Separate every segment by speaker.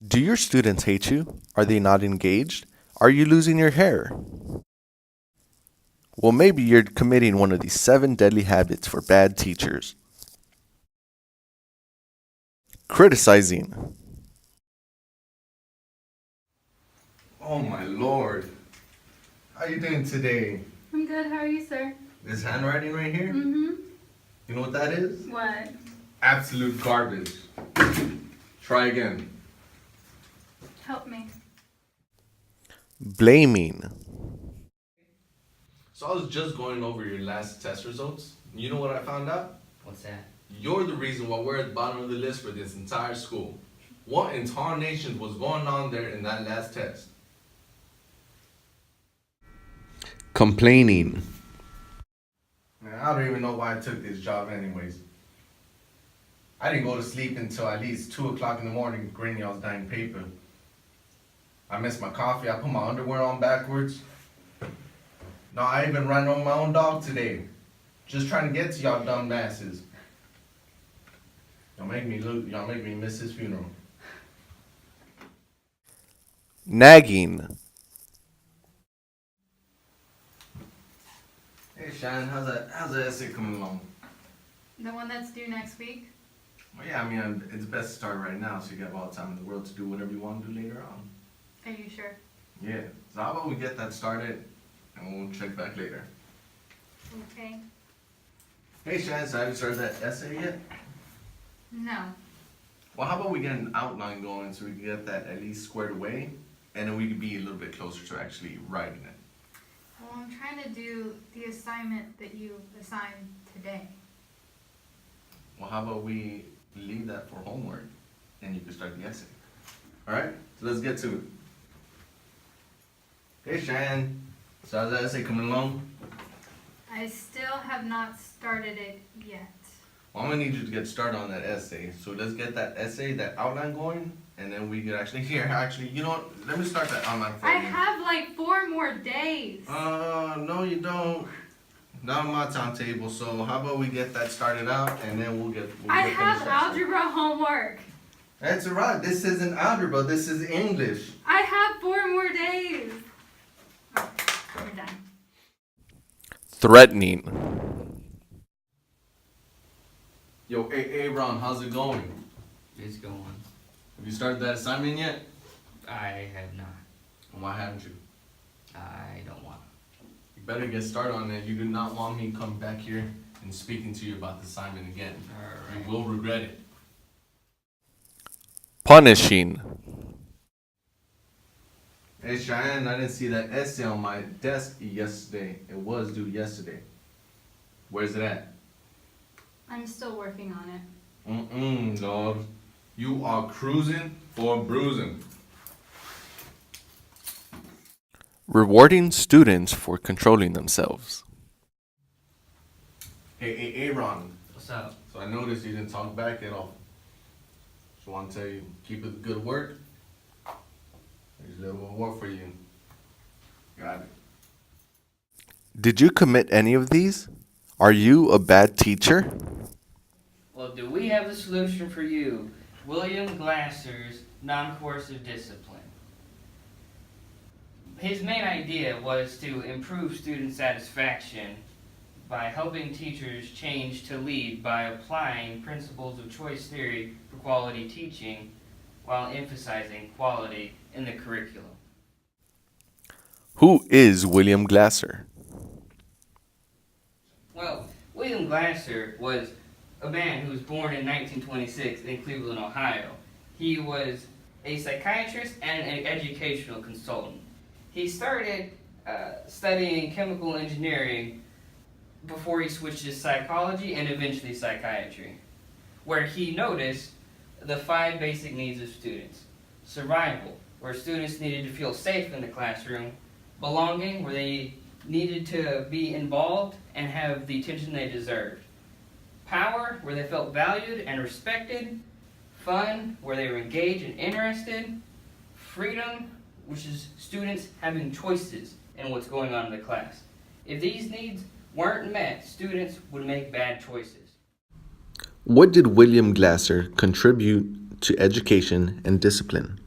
Speaker 1: Do your students hate you? Are they not engaged? Are you losing your hair? Well, maybe you're committing one of these 7 deadly habits for bad teachers. Criticizing.
Speaker 2: Oh my lord. How you doing today?
Speaker 3: I'm good. How are you, sir?
Speaker 2: This handwriting right here?
Speaker 3: Mm-hmm.
Speaker 2: You know what that is?
Speaker 3: What?
Speaker 2: Absolute garbage. Try again.
Speaker 3: Help me.
Speaker 1: Blaming.
Speaker 2: So I was just going over your last test results. You know what I found out?
Speaker 4: What's that?
Speaker 2: You're the reason why we're at the bottom of the list for this entire school. What in tarnation was going on there in that last test?
Speaker 1: Complaining.
Speaker 2: Man, I don't even know why I took this job anyways. I didn't go to sleep until at least 2 o'clock in the morning grinning y'all's dying paper. I missed my coffee, I put my underwear on backwards. No, I even ran over my own dog today. Just trying to get to y'all dumb asses. Y'all make me miss this funeral.
Speaker 1: Nagging.
Speaker 2: Hey Cheyenne, how's that essay coming along?
Speaker 3: The one that's due next week?
Speaker 2: Well, yeah, I mean, it's best to start right now so you have all the time in the world to do whatever you want to do later on.
Speaker 3: Are you sure?
Speaker 2: Yeah, so how about we get that started and we'll check back later.
Speaker 3: Okay.
Speaker 2: Hey Cheyenne, so have you started that essay yet?
Speaker 3: No.
Speaker 2: Well, how about we get an outline going so we can get that at least squared away and then we can be a little bit closer to actually writing it.
Speaker 3: Well, I'm trying to do the assignment that you assigned today.
Speaker 2: Well, how about we leave that for homework and you can start the essay. Alright, so let's get to it. Hey Cheyenne, so how's that essay coming along?
Speaker 3: I still have not started it yet.
Speaker 2: Well, I'm gonna need you to get started on that essay. So let's get that essay, that outline going, and then we could actually, you know what? Let me start that outline for
Speaker 3: I
Speaker 2: you.
Speaker 3: have like 4 more days.
Speaker 2: No you don't. Not on my timetable, so how about we get that started out, and then we'll get
Speaker 3: I
Speaker 2: finished
Speaker 3: have
Speaker 2: that
Speaker 3: algebra homework.
Speaker 2: That's alright, this isn't algebra, this is English.
Speaker 3: I have 4 more days. Oh, we're done.
Speaker 1: Threatening.
Speaker 2: Yo, hey Ron, how's it going?
Speaker 4: It's going.
Speaker 2: Have you started that assignment yet?
Speaker 4: I have not.
Speaker 2: And why haven't you?
Speaker 4: I don't want.
Speaker 2: You better get started on it. You do not want me coming back here and speaking to you about the assignment again.
Speaker 4: Alright.
Speaker 2: You will regret it.
Speaker 1: Punishing.
Speaker 2: Hey Cheyenne, I didn't see that essay on my desk yesterday. It was due yesterday. Where's it at?
Speaker 3: I'm still working on it.
Speaker 2: Dog. You are cruising for bruising.
Speaker 1: Rewarding students for controlling themselves.
Speaker 2: Hey Ron.
Speaker 4: What's up?
Speaker 2: So I noticed you didn't talk back at all. Just want to tell you, keep it good work. There's a little reward for you. Got it.
Speaker 1: Did you commit any of these? Are you a bad teacher?
Speaker 4: Well, do we have the solution for you? William Glasser's non-coercive discipline. His main idea was to improve student satisfaction by helping teachers change to lead by applying principles of choice theory for quality teaching while emphasizing quality in the curriculum.
Speaker 1: Who is William Glasser?
Speaker 4: Well, William Glasser was a man who was born in 1926 in Cleveland, Ohio. He was a psychiatrist and an educational consultant. He started studying chemical engineering before he switched to psychology and eventually psychiatry, where he noticed the 5 basic needs of students. Survival, where students needed to feel safe in the classroom. Belonging, where they needed to be involved and have the attention they deserved. Power, where they felt valued and respected. Fun, where they were engaged and interested. Freedom, which is students having choices in what's going on in the class. If these needs weren't met, students would make bad choices.
Speaker 1: What did William Glasser contribute to education and discipline?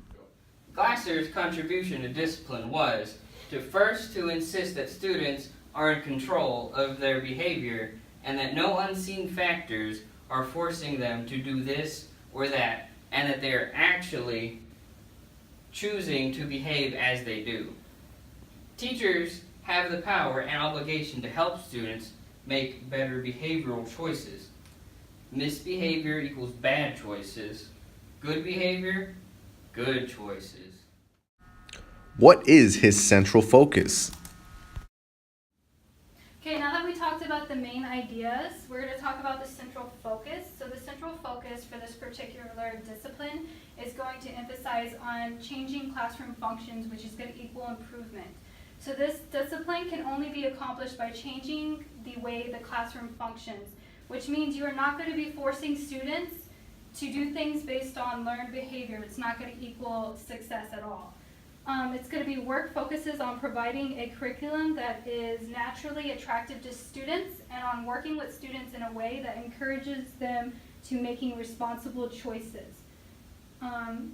Speaker 4: Glasser's contribution to discipline was to insist that students are in control of their behavior and that no unseen factors are forcing them to do this or that, and that they are actually choosing to behave as they do. Teachers have the power and obligation to help students make better behavioral choices. Misbehavior equals bad choices. Good behavior, good choices.
Speaker 1: What is his central focus?
Speaker 3: Okay, now that we talked about the main ideas, we're going to talk about the central focus. So the central focus for this particular discipline is going to emphasize on changing classroom functions, which is going to equal improvement. So this discipline can only be accomplished by changing the way the classroom functions, which means you are not going to be forcing students to do things based on learned behavior. It's not going to equal success at all. It's going to be work focuses on providing a curriculum that is naturally attractive to students and on working with students in a way that encourages them to making responsible choices.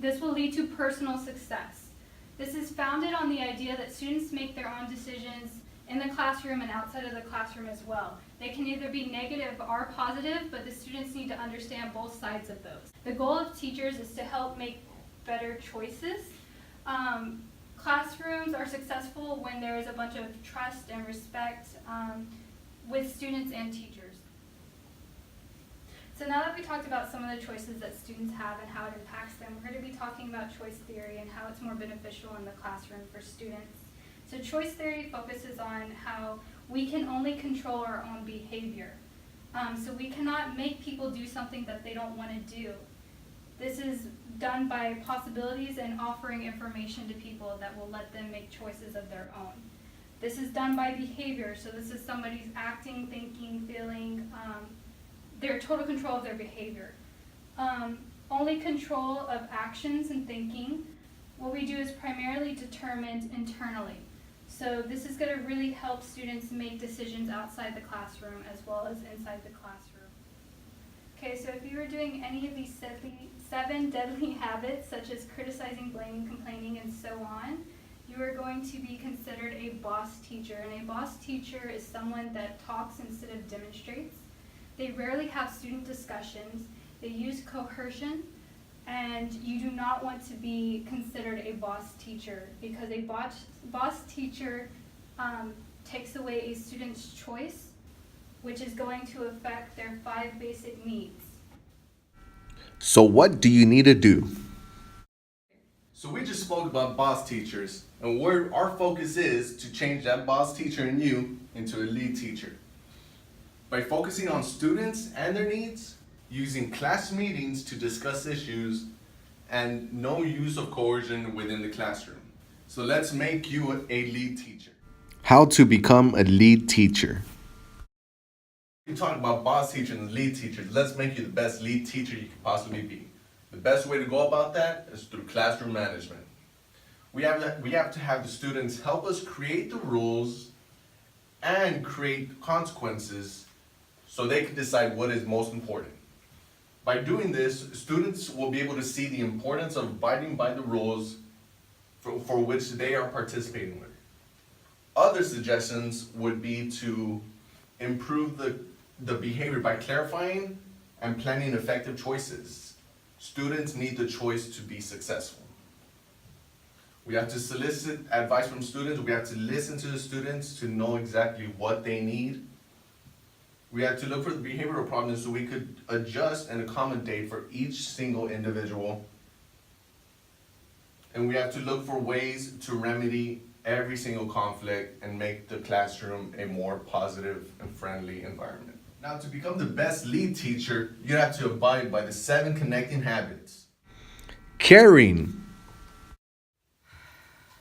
Speaker 3: This will lead to personal success. This is founded on the idea that students make their own decisions in the classroom and outside of the classroom as well. They can either be negative or positive, but the students need to understand both sides of those. The goal of teachers is to help make better choices. Classrooms are successful when there is a bunch of trust and respect with students and teachers. So now that we talked about some of the choices that students have and how it impacts them, we're going to be talking about choice theory and how it's more beneficial in the classroom for students. So choice theory focuses on how we can only control our own behavior. So we cannot make people do something that they don't want to do. This is done by possibilities and offering information to people that will let them make choices of their own. This is done by behavior, so this is somebody's acting, thinking, feeling, their total control of their behavior. Only control of actions and thinking, what we do is primarily determined internally. So this is going to really help students make decisions outside the classroom as well as inside the classroom. Okay, so if you were doing any of these 7 deadly habits, such as criticizing, blaming, complaining, and so on, you are going to be considered a boss teacher. And a boss teacher is someone that talks instead of demonstrates. They rarely have student discussions. They use coercion. And you do not want to be considered a boss teacher, because a boss teacher takes away a student's choice, which is going to affect their 5 basic needs.
Speaker 1: So what do you need to do?
Speaker 2: So we just spoke about boss teachers, and where our focus is to change that boss teacher in you into a lead teacher. By focusing on students and their needs, using class meetings to discuss issues, and no use of coercion within the classroom. So let's make you a lead teacher.
Speaker 1: How to become a lead teacher?
Speaker 2: You talk about boss teacher and lead teachers. Let's make you the best lead teacher you can possibly be. The best way to go about that is through classroom management. We have to have the students help us create the rules and create consequences so they can decide what is most important. By doing this, students will be able to see the importance of abiding by the rules for which they are participating with. Other suggestions would be to improve the behavior by clarifying and planning effective choices. Students need the choice to be successful. We have to solicit advice from students. We have to listen to the students to know exactly what they need. We have to look for the behavioral problems so we could adjust and accommodate for each single individual. And we have to look for ways to remedy every single conflict and make the classroom a more positive and friendly environment. Now, to become the best lead teacher, you have to abide by the 7 connecting habits.
Speaker 1: Caring.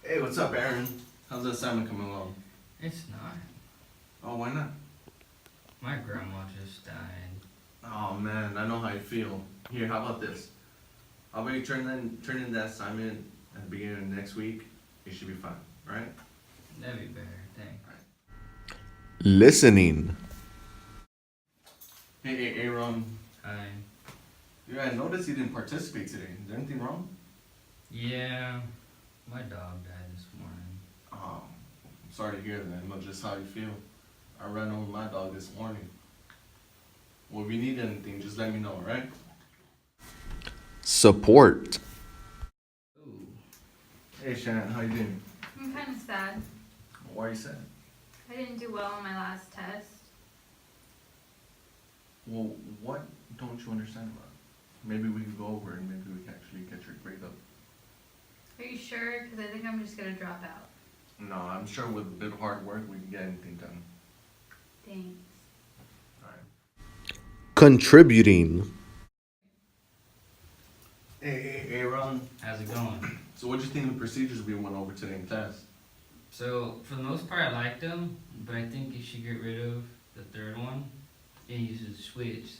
Speaker 2: Hey, what's up, Aaron? How's the assignment coming along?
Speaker 4: It's not.
Speaker 2: Oh, why not?
Speaker 4: My grandma just died.
Speaker 2: Oh man, I know how you feel. Here, how about this? How about you turn in that assignment at the beginning of next week? You should be fine, right?
Speaker 4: That'd be better, thanks.
Speaker 1: Listening.
Speaker 2: Hey, Aaron.
Speaker 4: Hi.
Speaker 2: Yeah, I noticed you didn't participate today. Is there anything wrong?
Speaker 4: Yeah, My dog died this morning.
Speaker 2: Oh, I'm sorry to hear that. I know just how you feel. I ran over my dog this morning. Well, if you need anything, just let me know, alright?
Speaker 1: Support.
Speaker 4: Ooh.
Speaker 2: Hey, Cheyenne, how you doing?
Speaker 3: I'm kind of sad.
Speaker 2: Why are you sad?
Speaker 3: I didn't do well on my last test.
Speaker 2: Well, what don't you understand about it? Maybe we can go over and maybe we can actually get your grade up.
Speaker 3: Are you sure? Because I think I'm just going to drop out.
Speaker 2: No, I'm sure with a bit of hard work we can get anything done.
Speaker 3: Thanks.
Speaker 2: Alright.
Speaker 1: Contributing.
Speaker 2: Hey, Ron.
Speaker 4: How's it going?
Speaker 2: So what do you think of the procedures we went over today in class?
Speaker 4: So, for the most part, I liked them, but I think you should get rid of the third one and you should switch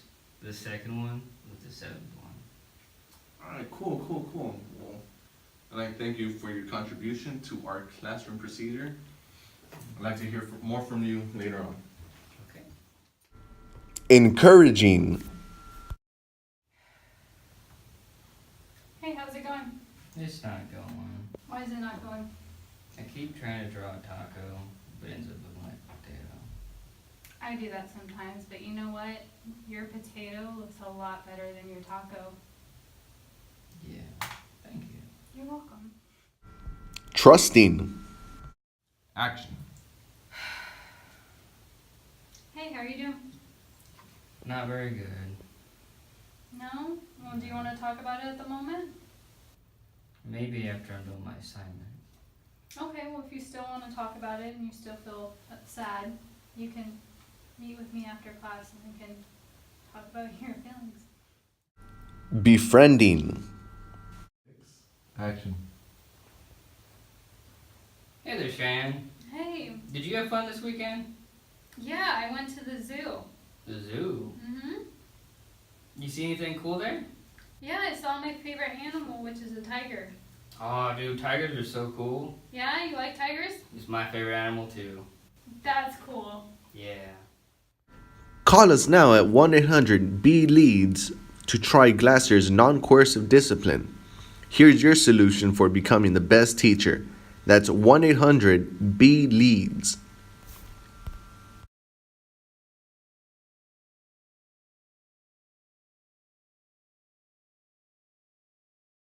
Speaker 4: the second one with the seventh one.
Speaker 2: Alright, cool. Well, I'd like to thank you for your contribution to our classroom procedure. I'd like to hear more from you later on.
Speaker 4: Okay.
Speaker 1: Encouraging.
Speaker 3: Hey, how's it going?
Speaker 4: It's not going.
Speaker 3: Why is it not going?
Speaker 4: I keep trying to draw a taco, but it ends up looking like a potato.
Speaker 3: I do that sometimes, but you know what? Your potato looks a lot better than your taco.
Speaker 4: Yeah, thank you.
Speaker 3: You're welcome.
Speaker 1: Trusting.
Speaker 2: Action.
Speaker 3: Hey, how are you doing?
Speaker 4: Not very good.
Speaker 3: No? Well, do you want to talk about it at the moment?
Speaker 4: Maybe after I'm done my assignment.
Speaker 3: Okay, well, if you still want to talk about it and you still feel sad, you can meet with me after class and we can talk about your feelings.
Speaker 1: Befriending.
Speaker 2: Action.
Speaker 4: Hey there, Cheyenne.
Speaker 3: Hey,
Speaker 4: Did you have fun this weekend?
Speaker 3: yeah, I went to the zoo.
Speaker 4: The zoo.
Speaker 3: Mm-hmm.
Speaker 4: You see anything cool there?
Speaker 3: Yeah, I saw my favorite animal, which is a tiger.
Speaker 4: Oh, dude, tigers are so cool.
Speaker 3: Yeah, you like tigers?
Speaker 4: It's my favorite animal, too.
Speaker 3: That's cool.
Speaker 4: Yeah.
Speaker 1: Call us now at 1-800-B-LEADS to try Glasser's non-coercive discipline. Here's your solution for becoming the best teacher. That's 1-800-B-LEADS.